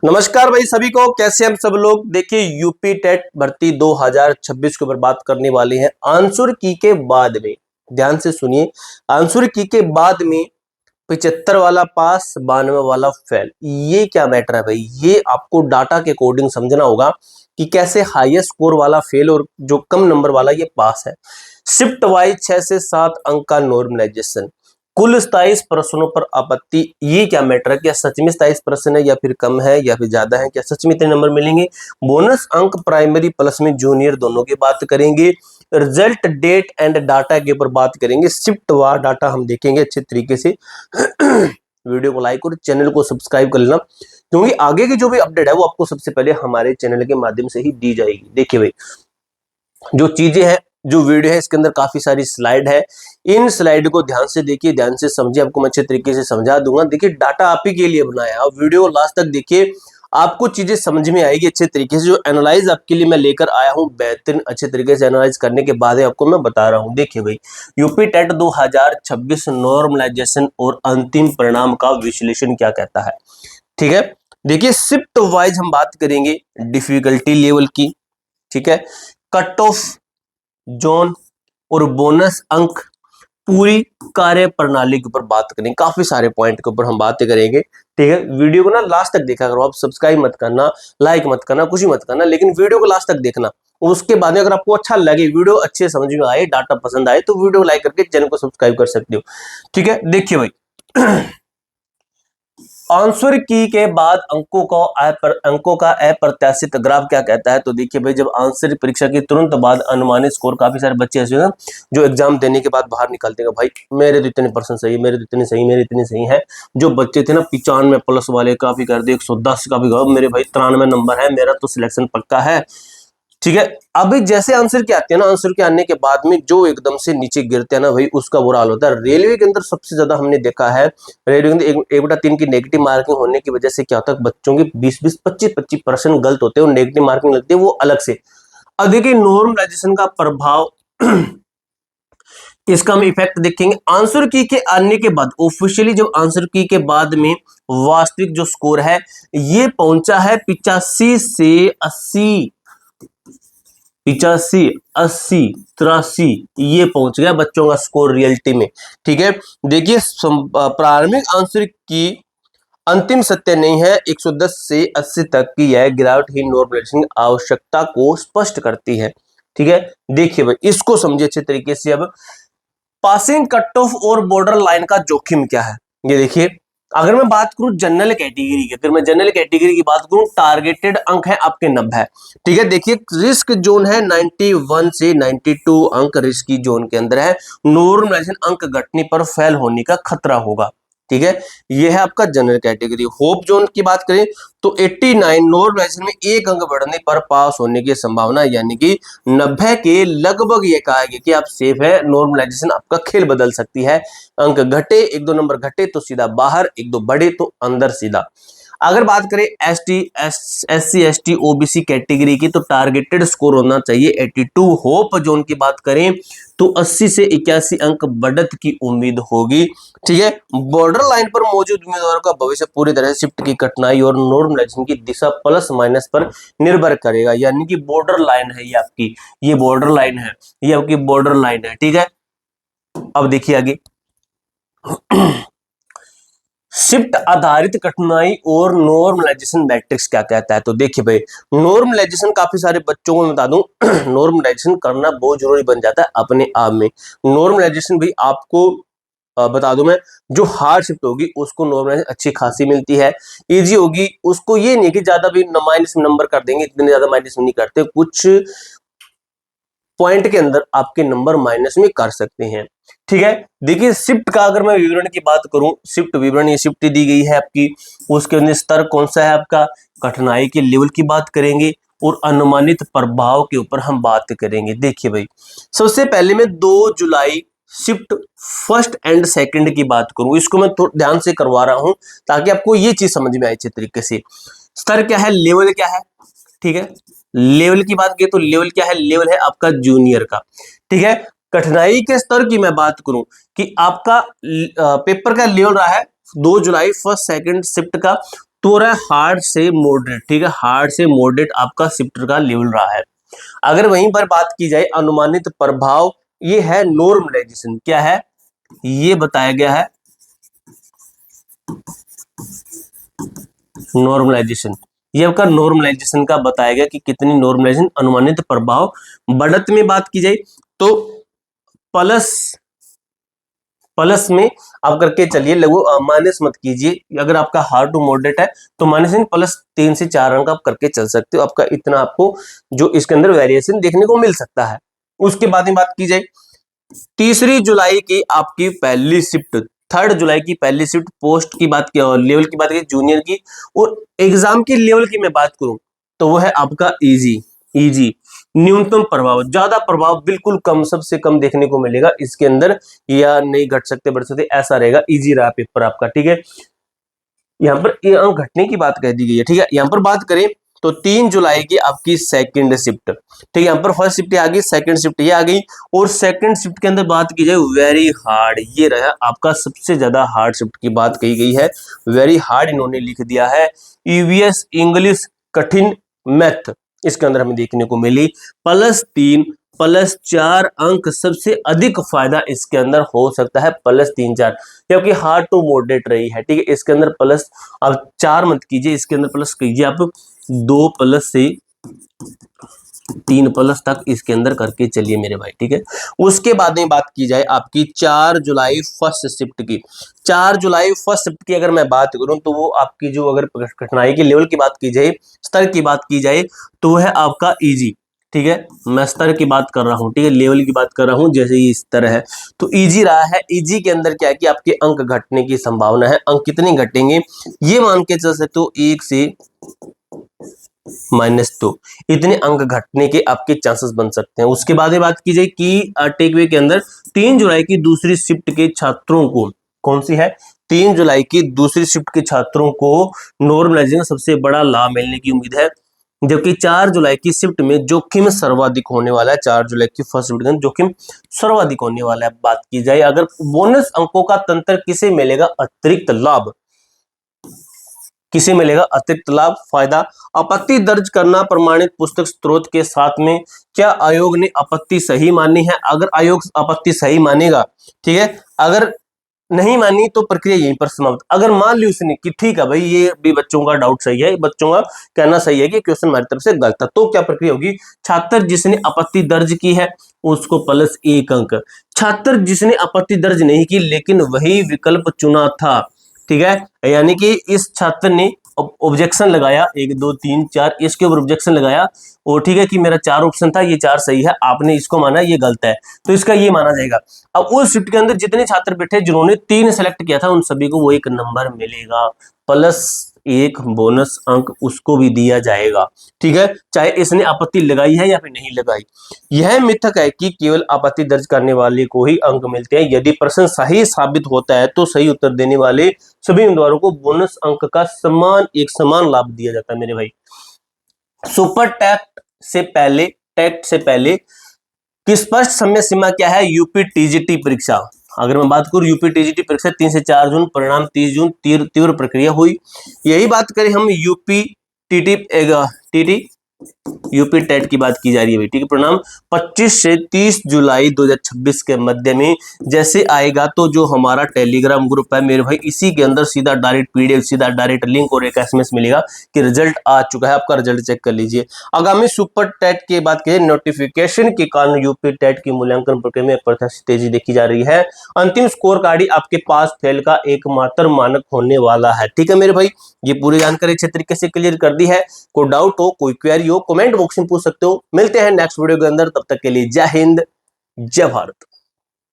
नमस्कार भाई सभी को, कैसे हम सब लोग। देखिए यूपी टेट भर्ती 2026 के ऊपर बात करने वाली है। आंसर की के बाद में ध्यान से सुनिए, आंसर की के बाद में 75 वाला पास 92 वाला फेल। ये क्या मैटर है भाई, ये आपको डाटा के अकॉर्डिंग समझना होगा कि कैसे हाईएस्ट स्कोर वाला फेल और जो कम नंबर वाला ये पास है। शिफ्ट वाइज 6 से 7 अंक का नॉर्मलाइजेशन, कुल 27 प्रश्नों पर आपत्ति। ये क्या मैटर है, क्या सच में 27 प्रश्न है या फिर कम है या फिर ज्यादा है, क्या सच में इतने नंबर मिलेंगे। बोनस अंक प्राइमरी प्लस में जूनियर दोनों की बात करेंगे। रिजल्ट डेट एंड डाटा के ऊपर बात करेंगे। शिफ्ट वार डाटा हम देखेंगे अच्छे तरीके से। वीडियो को लाइक और चैनल को सब्सक्राइब कर लेना, क्योंकि आगे की जो भी अपडेट है वो आपको सबसे पहले हमारे चैनल के माध्यम से ही दी जाएगी। देखिए भाई, जो चीजें हैं, जो वीडियो है, इसके अंदर काफी सारी स्लाइड है। इन स्लाइड को ध्यान से देखिए, ध्यान से समझिए, आपको मैं अच्छे तरीके से समझा दूंगा। देखिए डाटा आप ही के लिए बनाया है, आप वीडियो को लास्ट तक देखिए, आपको चीजें समझ में आएगी अच्छे तरीके से। जो एनालाइज आपके लिए मैं लेकर आया हूं, बेहतरीन अच्छे तरीके से एनालाइज करने के बाद आपको मैं बता रहा हूं। देखिए भाई, यूपी टेट 2026 नॉर्मलाइजेशन और अंतिम परिणाम का विश्लेषण क्या कहता है। ठीक है, देखिए शिफ्ट वाइज हम बात करेंगे डिफिकल्टी लेवल की, ठीक है, कट ऑफ जोन और बोनस अंक, पूरी कार्य प्रणाली के ऊपर बात करेंगे। काफी सारे पॉइंट के ऊपर हम बातें करेंगे। ठीक है, वीडियो को ना लास्ट तक देखा करो। आप सब्सक्राइब मत करना, लाइक मत करना, कुछ मत करना, लेकिन वीडियो को लास्ट तक देखना। उसके बाद में अगर आपको अच्छा लगे, वीडियो अच्छे समझ में आए, डाटा पसंद आए, तो वीडियो को लाइक करके चैनल को सब्सक्राइब कर सकते हो। ठीक है, देखिए भाई, आंसर की के बाद अंकों का अप्रत्याशित ग्राफ क्या कहता है। तो देखिए भाई, जब आंसर परीक्षा के तुरंत बाद अनुमानित स्कोर, काफी सारे बच्चे ऐसे हैं जो एग्जाम देने के बाद बाहर निकलते हैं, भाई मेरे तो इतने परसेंट सही है, मेरे तो इतने सही, मेरे इतने सही है। जो बच्चे थे ना 95 प्लस वाले, काफी कर दे 110 का भी, मेरे भाई 93 नंबर है, मेरा तो सिलेक्शन पक्का है। ठीक है, अभी जैसे आंसर के आते हैं ना, आंसर के आने के बाद में जो एकदम से नीचे गिरते हैं ना भाई, उसका बुरा हाल होता है। रेलवे के अंदर सबसे ज्यादा हमने देखा है, रेलवे के अंदर 1/3 की नेगेटिव मार्किंग होने की वजह से क्या होता है, बच्चों की 20-20, 25-25% गलत होते हैं और नेगेटिव मार्किंग लगती है वो अलग से। अब देखिए नॉर्मलाइजेशन का प्रभाव, इसका हम इफेक्ट देखेंगे। आंसर की के आने के बाद ऑफिशियली, जब आंसर की के बाद में वास्तविक जो स्कोर है ये पहुंचा है 85 से 80, 85, 80, 83, ये पहुंच गया बच्चों का स्कोर रियलिटी में। ठीक है, देखिए प्रारंभिक आंसर की अंतिम सत्य नहीं है, 110 से 80 तक की यह गिरावट ही नॉर्मलाइजेशन आवश्यकता को स्पष्ट करती है। ठीक है, देखिए भाई, इसको समझिए अच्छे तरीके से। अब पासिंग कट ऑफ और बॉर्डर लाइन का जोखिम क्या है, ये देखिए। अगर मैं बात करूं जनरल कैटेगरी की, अगर मैं जनरल कैटेगरी की बात करूं, टारगेटेड अंक है आपके 90। ठीक है, देखिए रिस्क जोन है 91 से 92 अंक रिस्क की जोन के अंदर है। नॉर्मलाइजेशन अंक घटने पर फेल होने का खतरा होगा। ठीक है, ये है आपका जनरल कैटेगरी। होप जोन की बात करें तो 89, नॉर्मलाइजेशन में एक अंक बढ़ने पर पास होने की संभावना, यानी कि 90 के लगभग ये कहा गया कि आप सेफ है। नॉर्मलाइजेशन आपका खेल बदल सकती है, अंक घटे, 1-2 नंबर घटे तो सीधा बाहर, 1-2 बढ़े तो अंदर सीधा। अगर बात करें SC ST OBC कैटेगरी की, तो टारगेटेड स्कोर होना चाहिए 82। होप जोन की बात करें तो 80 से 81 अंक बढ़त की उम्मीद होगी। ठीक है, बॉर्डर लाइन पर मौजूद उम्मीदवारों का भविष्य पूरी तरह से शिफ्ट की कठिनाई और नॉर्मलाइजेशन की दिशा प्लस माइनस पर निर्भर करेगा। यानी कि बॉर्डर लाइन है ये आपकी, ये बॉर्डर लाइन है, ये आपकी बॉर्डर लाइन है। ठीक है, अब देखिए आगे, शिफ्ट आधारित कठिनाई और नॉर्मलाइजेशन मैट्रिक्स क्या कहता है। तो देखिए भाई, नॉर्मलाइजेशन काफी सारे बच्चों को मैं बता दूं, नॉर्मलाइजेशन करना बहुत जरूरी बन जाता है अपने आप में। नॉर्मलाइजेशन भी आपको बता दूं मैं, जो हार्ड शिफ्ट होगी उसको नॉर्मलाइजेशन अच्छी खासी मिलती है, इजी होगी उसको। ये नहीं कि ज्यादा भी माइनस में नंबर कर देंगे, इतने ज्यादा माइनस में नहीं करते, कुछ पॉइंट के अंदर आपके नंबर माइनस में कर सकते हैं। ठीक है, देखिए शिफ्ट का अगर मैं विवरण की बात करूं, शिफ्ट विवरण, ये शिफ्ट दी गई है आपकी, उसके अंदर स्तर कौन सा है आपका, कठिनाई के लेवल की बात करेंगे और अनुमानित प्रभाव के ऊपर हम बात करेंगे। देखिए भाई, सबसे पहले मैं 2 जुलाई शिफ्ट फर्स्ट एंड सेकंड की बात करूं, इसको मैं ध्यान से करवा रहा हूं ताकि आपको ये चीज समझ में आए अच्छे तरीके से। स्तर क्या है, लेवल क्या है। ठीक है, लेवल की बात की तो लेवल क्या है, लेवल है आपका जूनियर का। ठीक है, कठिनाई के स्तर की मैं बात करूं कि आपका पेपर का लेवल रहा है 2 जुलाई फर्स्ट सेकंड शिफ्ट का तो हो रहा है हार्ड से मॉडरेट, ठीक है, हार्ड से मॉडरेट आपका शिफ्ट का लेवल रहा है। अगर वहीं पर बात की जाए अनुमानित प्रभाव, ये है नॉर्मलाइजेशन, क्या है ये बताया गया है नॉर्मलाइजेशन, ये आपका नॉर्मलाइजेशन का बताया गया कि कितनी नॉर्मलाइजेशन अनुमानित प्रभाव। बढ़त में बात की जाए तो प्लस में आप करके चलिए, लगभग माइनस मत कीजिए। अगर आपका हार्ड टू मॉडरेट है तो माइनस प्लस 3 से 4 अंक आप करके चल सकते हो, आपका इतना आपको जो इसके अंदर वेरिएशन देखने को मिल सकता है। उसके बाद में बात की जाए 3 जुलाई की आपकी पहली शिफ्ट, 3 जुलाई की पहली शिफ्ट पोस्ट की बात की और लेवल की बात की जूनियर की, और एग्जाम की लेवल की मैं बात करूं तो वो है आपका इजी। न्यूनतम प्रभाव, ज्यादा प्रभाव बिल्कुल कम, सबसे कम देखने को मिलेगा इसके अंदर, या नहीं घट सकते बढ़ सकते, ऐसा रहेगा, इजी रहा पेपर आपका, ठीक है। यहाँ पर ये अंक घटने की बात कह दी गई है, ठीक है। यहाँ पर बात करें तो 3 जुलाई की आपकी सेकंड शिफ्ट, ठीक है, यहाँ पर फर्स्ट शिफ्ट आ गई, सेकंड शिफ्ट ये आ गई, और सेकंड शिफ्ट के अंदर बात की जाए वेरी हार्ड, ये रहा आपका सबसे ज्यादा हार्ड शिफ्ट की बात कही गई है, वेरी हार्ड इन्होंने लिख दिया है। ईवीएस इंग्लिश कठिन मैथ इसके अंदर हमें देखने को मिली, +3 +4 अंक सबसे अधिक फायदा इसके अंदर हो सकता है, +3 4, क्योंकि हार्ड टू मॉडरेट रही है, ठीक है। इसके अंदर प्लस अब 4 मत कीजिए, इसके अंदर प्लस कीजिए आप 2 प्लस से 3 प्लस तक इसके अंदर करके चलिए मेरे भाई, ठीक है। उसके बाद में बात की जाए आपकी 4 जुलाई फर्स्ट शिफ्ट की, 4 जुलाई फर्स्ट शिफ्ट की अगर मैं बात करूं तो वो आपकी जो अगर कठिनाई के लेवल की बात की जाए, स्तर की बात की जाए तो वो है आपका इजी, ठीक है। मैं स्तर की बात कर रहा हूं, ठीक है, लेवल की बात कर रहा हूं, जैसे ये स्तर है तो इजी रहा है। इजी के अंदर क्या है कि आपके अंक घटने की संभावना है, अंक कितने घटेंगे ये मान के चल सकते हो, 1 से -2 इतने अंक घटने के आपके चांसेस बन सकते हैं। उसके बाद में बात की जाए कि टेकअवे के अंदर 3 जुलाई की दूसरी शिफ्ट के छात्रों को, कौन सी है 3 जुलाई की दूसरी शिफ्ट के छात्रों को नॉर्मलाइजेशन का सबसे बड़ा लाभ मिलने की उम्मीद है, जबकि 4 जुलाई की शिफ्ट में जोखिम सर्वाधिक होने वाला है। 4 जुलाई की फर्स्ट शिफ्ट में जोखिम सर्वाधिक होने वाला है। बात की जाए अगर बोनस अंकों का तंत्र किसे मिलेगा अतिरिक्त लाभ, किसे मिलेगा अतिरिक्त लाभ फायदा, आपत्ति दर्ज करना प्रमाणित पुस्तक स्रोत के साथ में, क्या आयोग ने आपत्ति सही मानी है, अगर आयोग आपत्ति सही मानेगा, ठीक है, अगर नहीं मानी तो प्रक्रिया यहीं पर समाप्त। अगर मान ली उसने कि ठीक है भाई ये भी बच्चों का डाउट सही है, बच्चों का कहना सही है कि क्वेश्चन हमारी तरफ से गलत है, तो क्या प्रक्रिया होगी, छात्र जिसने आपत्ति दर्ज की है उसको +1 अंक, छात्र जिसने आपत्ति दर्ज नहीं की लेकिन वही विकल्प चुना था, ठीक है, यानी कि इस छात्र ने ऑब्जेक्शन लगाया 1 2 3 4 इसके ऊपर ऑब्जेक्शन लगाया, और ठीक है कि मेरा 4 ऑप्शन था, ये 4 सही है, आपने इसको माना ये गलत है, तो इसका ये माना जाएगा। अब उस शिफ्ट के अंदर जितने छात्र बैठे जिन्होंने 3 सेलेक्ट किया था उन सभी को वो 1 नंबर मिलेगा, +1 बोनस अंक उसको भी दिया जाएगा, ठीक है, चाहे इसने आपत्ति लगाई है या फिर नहीं लगाई। यह मिथक है कि केवल आपत्ति दर्ज करने वाले को ही अंक मिलते हैं, यदि प्रश्न सही साबित होता है तो सही उत्तर देने वाले सभी उम्मीदवारों को बोनस अंक का एक समान लाभ दिया जाता है मेरे भाई। सुपर टेक्ट से पहले की स्पष्ट समय सीमा क्या है, यूपी टीजीटी परीक्षा। अगर मैं बात करूं यूपी टीजीटी परीक्षा 3 से 4 जून, परिणाम 30 जून, तीव्र प्रक्रिया हुई। यही बात करें हम यूपी यूपी टेट की बात की जा रही है, ठीक है, परिणाम 25 से 30 जुलाई 2026 के मध्य में जैसे आएगा, तो जो हमारा टेलीग्राम ग्रुप है मेरे भाई इसी के अंदर सीधा डायरेक्ट पीडीएफ, सीधा डायरेक्ट लिंक और एक एसएमएस मिलेगा कि रिजल्ट आ चुका है, आपका रिजल्ट चेक कर लीजिए। आगामी सुपर टेट की बात करें, नोटिफिकेशन के कारण यूपी टेट की मूल्यांकन प्रक्रिया में प्रत्यक्ष तेजी देखी जा रही है। अंतिम स्कोर कार्ड आपके पास फेल का एकमात्र मानक होने वाला है, ठीक है मेरे भाई। ये पूरी जानकारी अच्छे तरीके से क्लियर कर दी है। कोई डाउट हो, कोई क्वेरी हो, कमेंट बॉक्स में पूछ सकते हो। मिलते हैं नेक्स्ट वीडियो के अंदर, तब तक के लिए जय हिंद जय भारत।